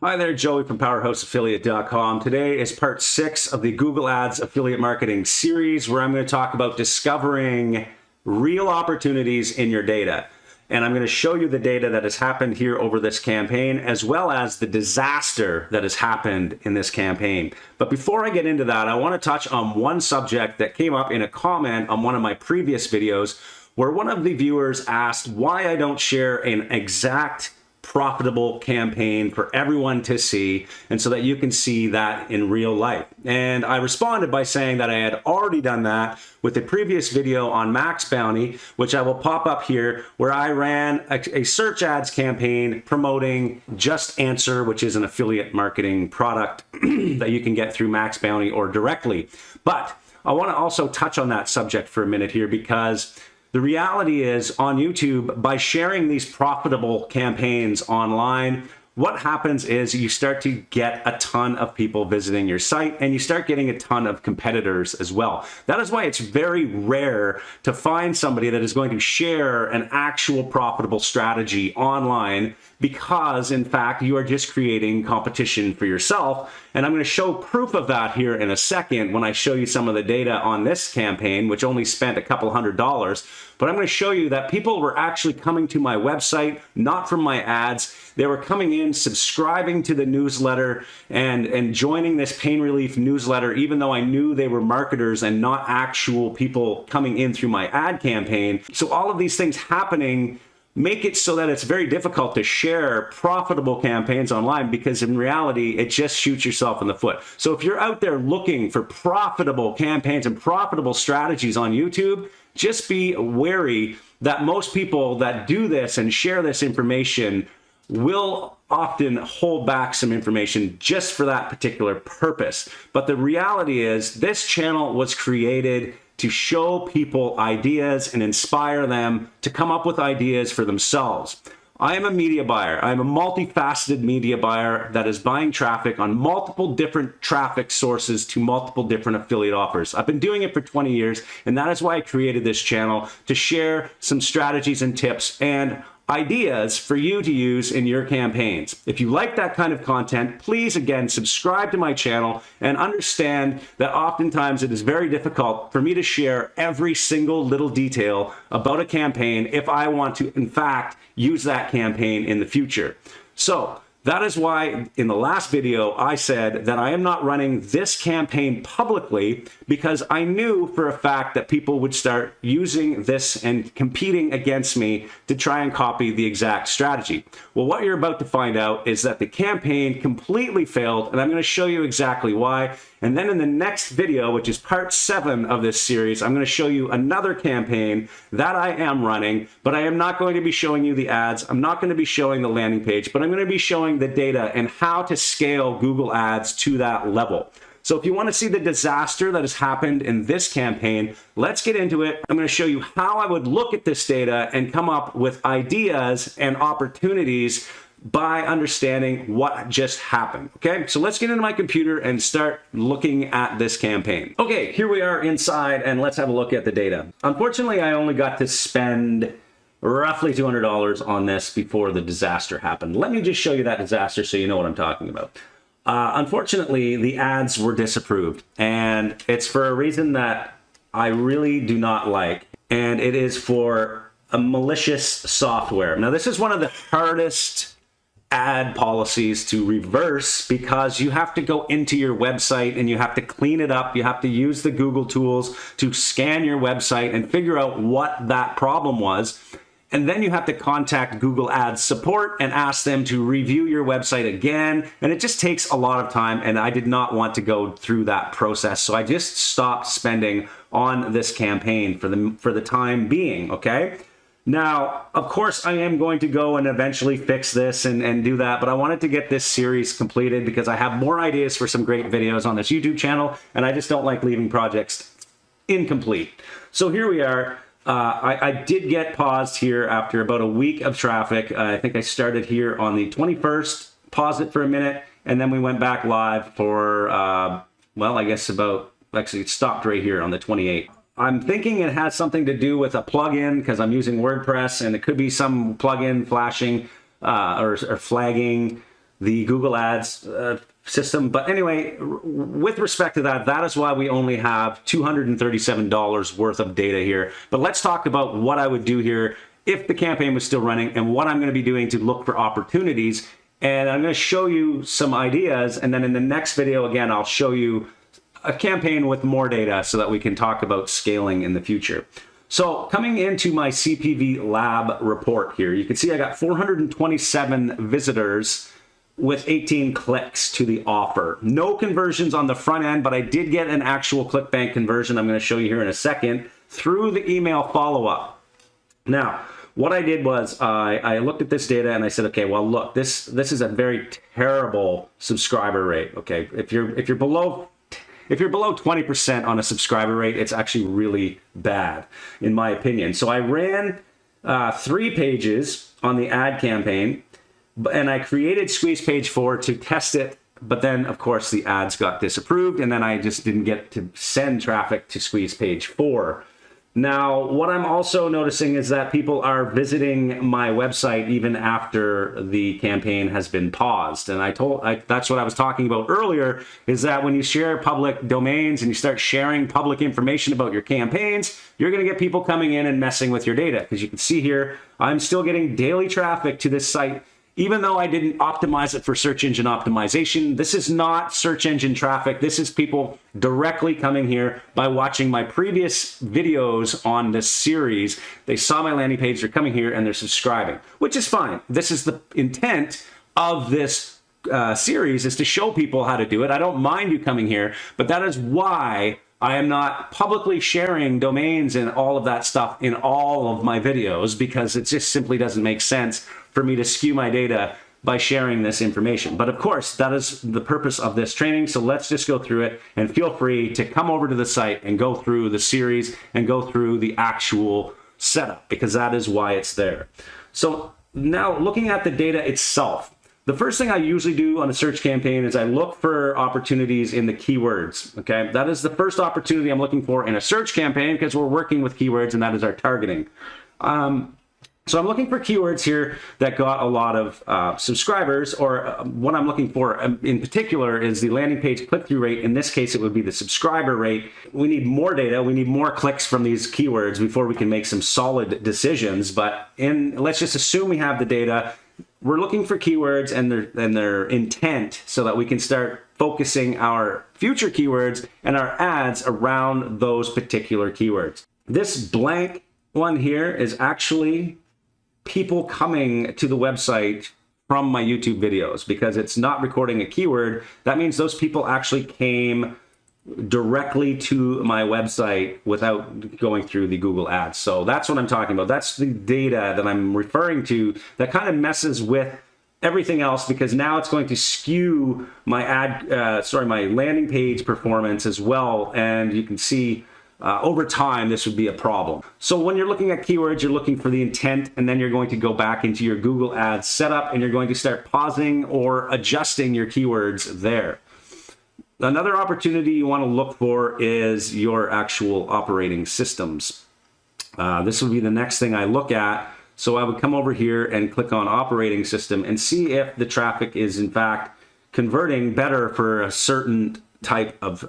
Hi there, Joey from PowerhouseAffiliate.com. Today is part 6 of the Google Ads affiliate marketing series, where I'm going to talk about discovering real opportunities in your data. And I'm going to show you the data that has happened here over this campaign, as well as the disaster that has happened in this campaign. But before I get into that, I want to touch on one subject that came up in a comment on one of my previous videos, where one of the viewers asked why I don't share an exact profitable campaign for everyone to see, and so that you can see that in real life. And I responded by saying that I had already done that with a previous video on Max Bounty, which I will pop up here, where I ran a search ads campaign promoting Just Answer, which is an affiliate marketing product that you can get through Max Bounty or directly. But I want to also touch on that subject for a minute here, because the reality is, on YouTube, by sharing these profitable campaigns online, what happens is you start to get a ton of people visiting your site, and you start getting a ton of competitors as well. That is why it's very rare to find somebody that is going to share an actual profitable strategy online, because in fact you are just creating competition for yourself. And I'm going to show proof of that here in a second when I show you some of the data on this campaign, which only spent a couple $100. But I'm going to show you that people were actually coming to my website, not from my ads. They were coming in, subscribing to the newsletter, and joining this pain relief newsletter, even though I knew they were marketers and not actual people coming in through my ad campaign. So all of these things happening make it so that it's very difficult to share profitable campaigns online, because in reality, it just shoots yourself in the foot. So if you're out there looking for profitable campaigns and profitable strategies on YouTube, just be wary that most people that do this and share this information will often hold back some information just for that particular purpose. But the reality is, this channel was created to show people ideas and inspire them to come up with ideas for themselves. I am a media buyer. I'm a multifaceted media buyer that is buying traffic on multiple different traffic sources to multiple different affiliate offers. I've been doing it for 20 years, and that is why I created this channel, to share some strategies and tips and ideas for you to use in your campaigns. If you like that kind of content, please, again, subscribe to my channel, and understand that oftentimes it is very difficult for me to share every single little detail about a campaign if I want to, in fact, use that campaign in the future. So that is why in the last video I said that I am not running this campaign publicly, because I knew for a fact that people would start using this and competing against me to try and copy the exact strategy. Well, what you're about to find out is that the campaign completely failed, and I'm going to show you exactly why. And then in the next video, which is part 7 of this series, I'm going to show you another campaign that I am running, but I am not going to be showing you the ads. I'm not going to be showing the landing page, but I'm going to be showing the data and how to scale Google Ads to that level. So if you want to see the disaster that has happened in this campaign, let's get into it. I'm going to show you how I would look at this data and come up with ideas and opportunities by understanding what just happened. Okay, so let's get into my computer and start looking at this campaign. Okay, here we are inside, and let's have a look at the data. Unfortunately, I only got to spend roughly $200 on this before the disaster happened. Let me just show you that disaster so you know what I'm talking about. Unfortunately, the ads were disapproved, and it's for a reason that I really do not like, and it is for a malicious software. Now, this is one of the hardest ad policies to reverse, because you have to go into your website and you have to clean it up. You have to use the Google tools to scan your website and figure out what that problem was. And then you have to contact Google Ads support and ask them to review your website again. And it just takes a lot of time, and I did not want to go through that process. So I just stopped spending on this campaign for the time being, okay? Now, of course, I am going to go and eventually fix this and do that, but I wanted to get this series completed because I have more ideas for some great videos on this YouTube channel, and I just don't like leaving projects incomplete. So here we are. I did get paused here after about a week of traffic. I think I started here on the 21st, paused it for a minute, and then we went back live for, well, I guess actually it stopped right here on the 28th. I'm thinking it has something to do with a plugin, because I'm using WordPress, and it could be some plugin flashing or flagging the Google Ads system. But anyway, with respect to that, that is why we only have $237 worth of data here. But let's talk about what I would do here if the campaign was still running and what I'm going to be doing to look for opportunities. And I'm going to show you some ideas. And then in the next video, again, I'll show you a campaign with more data so that we can talk about scaling in the future. So coming into my CPV lab report here, you can see I got 427 visitors with 18 clicks to the offer. No conversions on the front end, but I did get an actual ClickBank conversion I'm going to show you here in a second through the email follow-up. Now, what I did was I looked at this data and I said, okay, well, look, this is a very terrible subscriber rate. Okay, if you're below 20% on a subscriber rate, it's actually really bad, in my opinion. So I ran 3 pages on the ad campaign, and I created Squeeze Page 4 to test it. But then, of course, the ads got disapproved, and then I just didn't get to send traffic to Squeeze Page 4. Now, what I'm also noticing is that people are visiting my website even after the campaign has been paused. And that's what I was talking about earlier, is that when you share public domains and you start sharing public information about your campaigns, you're going to get people coming in and messing with your data. Because you can see here, I'm still getting daily traffic to this site, even though I didn't optimize it for search engine optimization. This is not search engine traffic. This is people directly coming here by watching my previous videos on this series. They saw my landing page, they're coming here and they're subscribing, which is fine. This is the intent of this series, is to show people how to do it. I don't mind you coming here, but that is why I am not publicly sharing domains and all of that stuff in all of my videos, because it just simply doesn't make sense for me to skew my data by sharing this information. But of course, that is the purpose of this training. So let's just go through it, and feel free to come over to the site and go through the series and go through the actual setup, because that is why it's there. So now, looking at the data itself, the first thing I usually do on a search campaign is I look for opportunities in the keywords. Okay, that is the first opportunity I'm looking for in a search campaign, because we're working with keywords and that is our targeting. So I'm looking for keywords here that got a lot of subscribers, or what I'm looking for in particular is the landing page click-through rate. In this case, it would be the subscriber rate. We need more data. We need more clicks from these keywords before we can make some solid decisions. But let's just assume we have the data. We're looking for keywords and their intent, so that we can start focusing our future keywords and our ads around those particular keywords. This blank one here is actually people coming to the website from my YouTube videos, because it's not recording a keyword. That means those people actually came directly to my website without going through the Google Ads. So that's what I'm talking about. That's the data that I'm referring to that kind of messes with everything else, because now it's going to skew my my landing page performance as well. And you can see over time, this would be a problem. So when you're looking at keywords, you're looking for the intent, and then you're going to go back into your Google Ads setup, and you're going to start pausing or adjusting your keywords there. Another opportunity you want to look for is your actual operating systems. This would be the next thing I look at. So I would come over here and click on operating system and see if the traffic is in fact converting better for a certain type of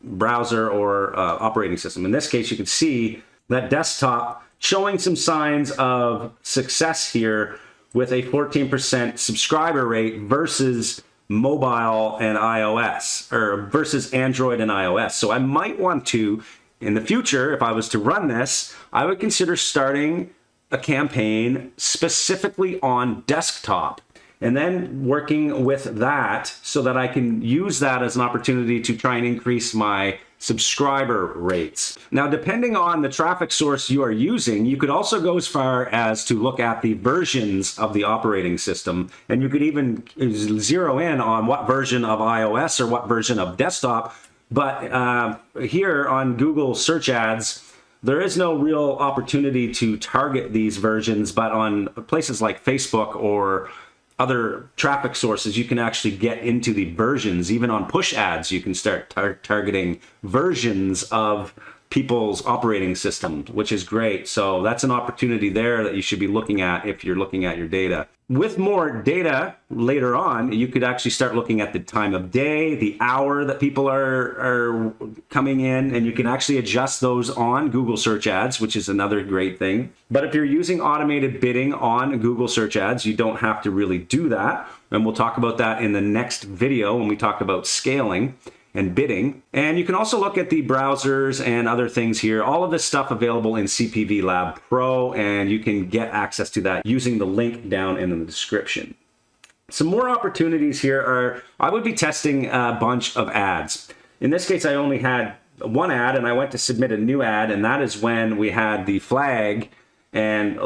browser or operating system. In this case, you can see that desktop showing some signs of success here with a 14% subscriber rate versus mobile and iOS, or versus Android and iOS. So I might want to, in the future, if I was to run this, I would consider starting a campaign specifically on desktop, and then working with that so that I can use that as an opportunity to try and increase my subscriber rates. Now, depending on the traffic source you are using, you could also go as far as to look at the versions of the operating system, and you could even zero in on what version of iOS or what version of desktop. But here on Google Search Ads, there is no real opportunity to target these versions, but on places like Facebook or other traffic sources, you can actually get into the versions. Even on push ads, you can start targeting versions of people's operating systems, which is great. So that's an opportunity there that you should be looking at if you're looking at your data. With more data later on, you could actually start looking at the time of day, the hour that people are coming in, and you can actually adjust those on Google Search Ads, which is another great thing. But if you're using automated bidding on Google Search Ads, you don't have to really do that. And we'll talk about that in the next video when we talk about scaling and bidding. And you can also look at the browsers and other things here. All of this stuff available in CPV Lab Pro, and you can get access to that using the link down in the description. Some more opportunities here are, I would be testing a bunch of ads. In this case, I only had one ad, and I went to submit a new ad, and that is when we had the flag, and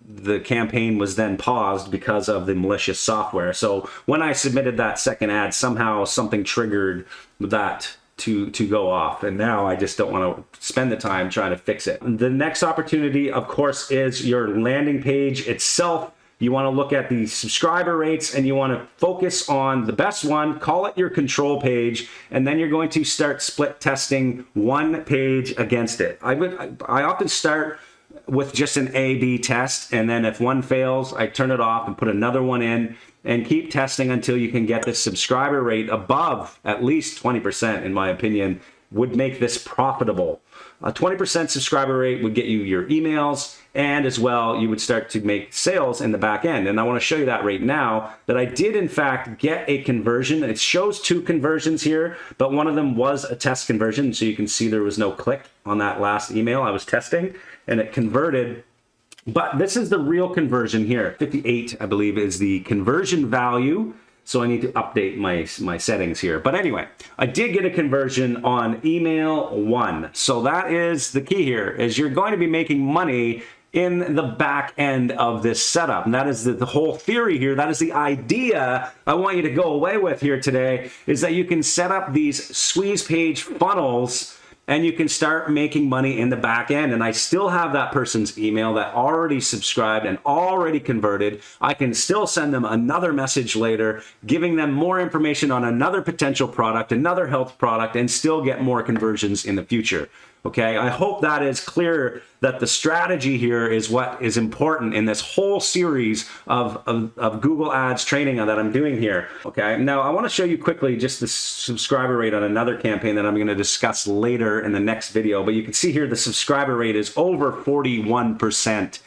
the campaign was then paused because of the malicious software. So when I submitted that second ad, somehow something triggered that to go off, and now I just don't want to spend the time trying to fix it. The next opportunity, of course, is your landing page itself. You want to look at the subscriber rates, and you want to focus on the best one, call it your control page, and then you're going to start split testing one page against it. I often start with just an A/B test, and then if one fails, I turn it off and put another one in and keep testing until you can get the subscriber rate above at least 20%, in my opinion, would make this profitable. A 20% subscriber rate would get you your emails, and as well, you would start to make sales in the back end. And I want to show you that right now, that I did in fact get a conversion. It shows 2 conversions here, but one of them was a test conversion. So you can see there was no click on that last email I was testing, and it converted. But this is the real conversion here. 58, I believe, is the conversion value. So I need to update my settings here. But anyway, I did get a conversion on email 1. So that is the key here, is you're going to be making money in the back end of this setup. And that is the whole theory here. That is the idea I want you to go away with here today, is that you can set up these squeeze page funnels and you can start making money in the back end. And I still have that person's email that already subscribed and already converted. I can still send them another message later, giving them more information on another potential product, another health product, and still get more conversions in the future. Okay, I hope that is clear, that the strategy here is what is important in this whole series of Google Ads training that I'm doing here. Okay, now I want to show you quickly just the subscriber rate on another campaign that I'm going to discuss later in the next video. But you can see here the subscriber rate is over 41%.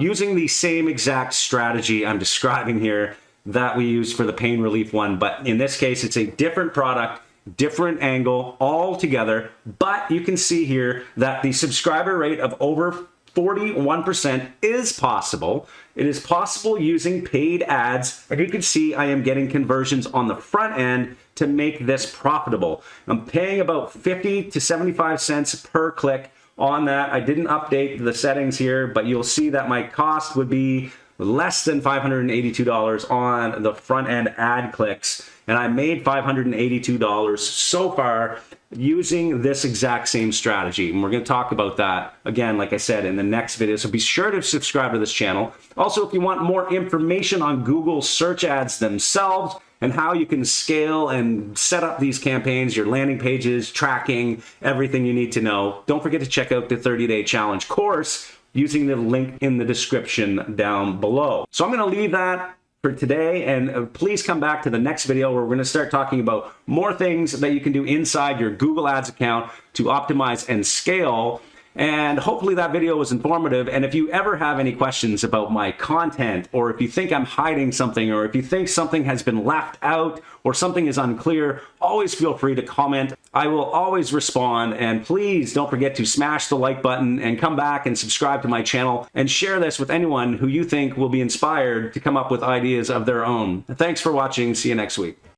Using the same exact strategy I'm describing here that we used for the pain relief one, but in this case it's a different product, different angle altogether. But you can see here that the subscriber rate of over 41% is possible. It is possible using paid ads, and you can see I am getting conversions on the front end to make this profitable. I'm paying about 50 to 75 cents per click on that. I didn't update the settings here, but you'll see that my cost would be less than $582 on the front end ad clicks, and I made $582 so far using this exact same strategy. And we're going to talk about that again, like I said, in the next video. So be sure to subscribe to this channel. Also, if you want more information on Google search ads themselves and how you can scale and set up these campaigns, your landing pages, tracking, everything you need to know, don't forget to check out the 30-day challenge course using the link in the description down below. So I'm going to leave that for today, and please come back to the next video where we're going to start talking about more things that you can do inside your Google Ads account to optimize and scale. And hopefully that video was informative. And if you ever have any questions about my content, or if you think I'm hiding something, or if you think something has been left out or something is unclear, always feel free to comment. I will always respond. And please don't forget to smash the like button and come back and subscribe to my channel and share this with anyone who you think will be inspired to come up with ideas of their own. Thanks for watching. See you next week.